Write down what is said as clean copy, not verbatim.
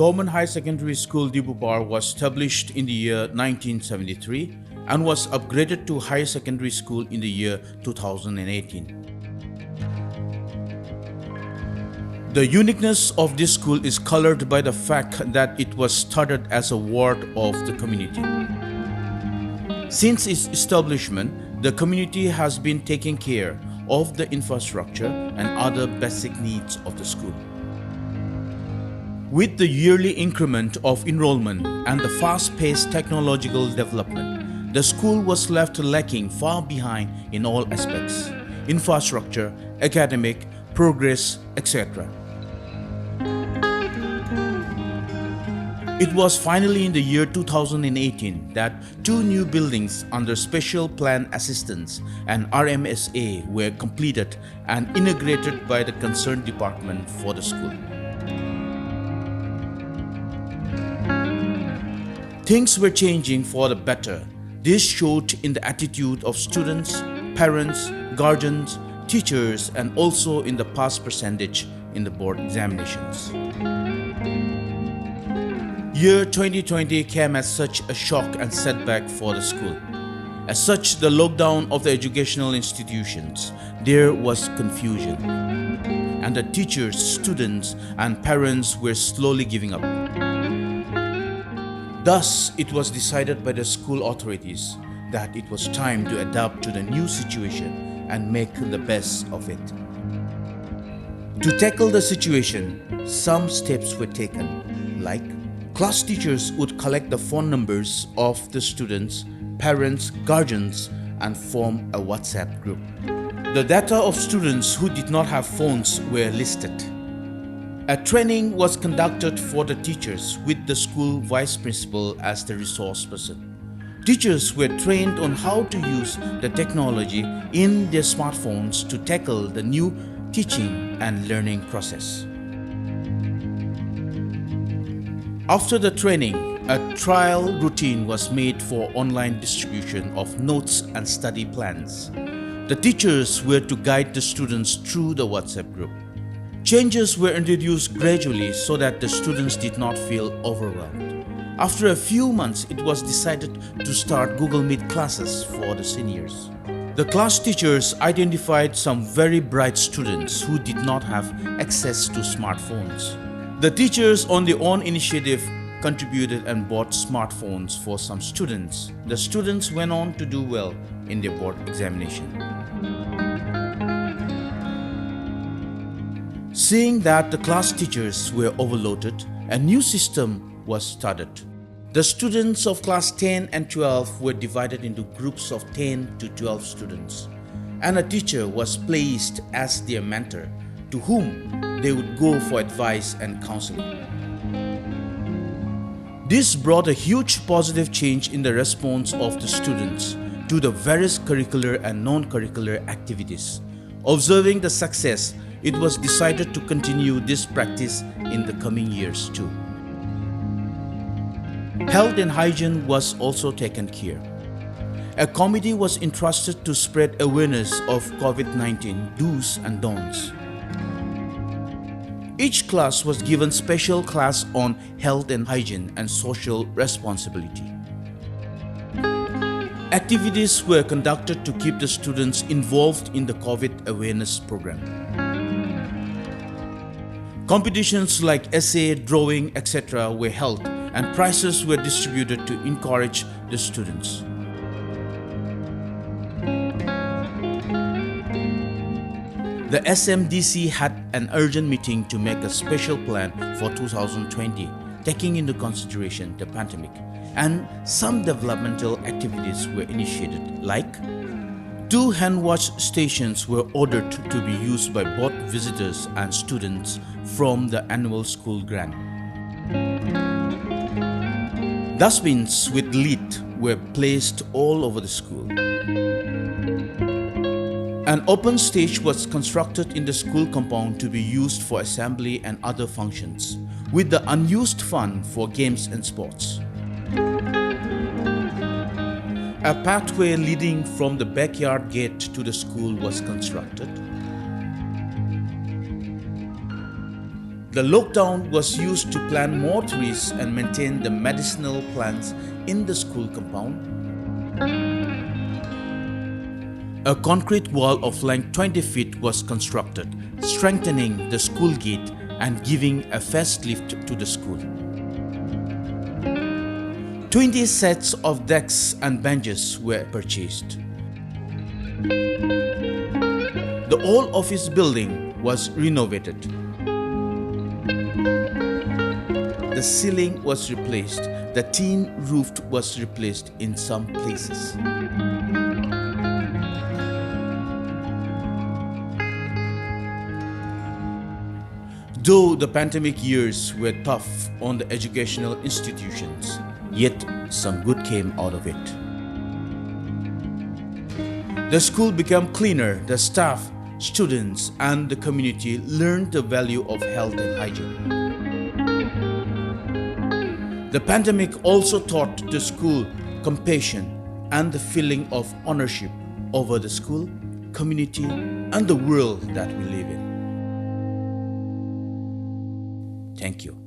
Government High Secondary School Dibupar was established in the year 1973 and was upgraded to Higher Secondary School in the year 2018. The uniqueness of this school is colored by the fact that it was started as a ward of the community. Since its establishment, the community has been taking care of the infrastructure and other basic needs of the school. With the yearly increment of enrollment and the fast-paced technological development, the school was left lacking far behind in all aspects: infrastructure, academic, progress, etc. It was finally in the year 2018 that 2 new buildings under Special Plan Assistance and RMSA were completed and integrated by the concerned department for the school. Things were changing for the better. This showed in the attitude of students, parents, guardians, teachers, and also in the pass percentage in the board examinations. Year 2020 came as such a shock and setback for the school. As such, the lockdown of the educational institutions, there was confusion, and the teachers, students, and parents were slowly giving up. Thus, it was decided by the school authorities that it was time to adapt to the new situation and make the best of it. To tackle the situation, some steps were taken, like class teachers would collect the phone numbers of the students, parents, guardians, and form a WhatsApp group. The data of students who did not have phones were listed. A training was conducted for the teachers with the school vice principal as the resource person. Teachers were trained on how to use the technology in their smartphones to tackle the new teaching and learning process. After the training, a trial routine was made for online distribution of notes and study plans. The teachers were to guide the students through the WhatsApp group. Changes were introduced gradually so that the students did not feel overwhelmed. After a few months, it was decided to start Google Meet classes for the seniors. The class teachers identified some very bright students who did not have access to smartphones. The teachers on their own initiative contributed and bought smartphones for some students. The students went on to do well in their board examination. Seeing that the class teachers were overloaded, a new system was started. The students of class 10 and 12 were divided into groups of 10 to 12 students, and a teacher was placed as their mentor, to whom they would go for advice and counseling. This brought a huge positive change in the response of the students to the various curricular and non-curricular activities. Observing the success, it was decided to continue this practice in the coming years too. Health and hygiene was also taken care. A committee was entrusted to spread awareness of COVID-19 do's and don'ts. Each class was given special class on health and hygiene and social responsibility. Activities were conducted to keep the students involved in the COVID awareness program. Competitions like essay, drawing, etc. were held, and prizes were distributed to encourage the students. The SMDC had an urgent meeting to make a special plan for 2020, taking into consideration the pandemic, and some developmental activities were initiated, like 2 hand wash stations were ordered to be used by both visitors and students from the annual school grant. Dustbins with lid were placed all over the school. An open stage was constructed in the school compound to be used for assembly and other functions, with the unused fund for games and sports. A pathway leading from the backyard gate to the school was constructed. The lockdown was used to plant more trees and maintain the medicinal plants in the school compound. A concrete wall of length 20 feet was constructed, strengthening the school gate and giving a facelift to the school. 20 sets of desks and benches were purchased. The old office building was renovated. The ceiling was replaced. The tin roof was replaced in some places. Though the pandemic years were tough on the educational institutions, yet some good came out of it. The school became cleaner. The staff, students, and the community learned the value of health and hygiene. The pandemic also taught the school compassion and the feeling of ownership over the school, community, and the world that we live in. Thank you.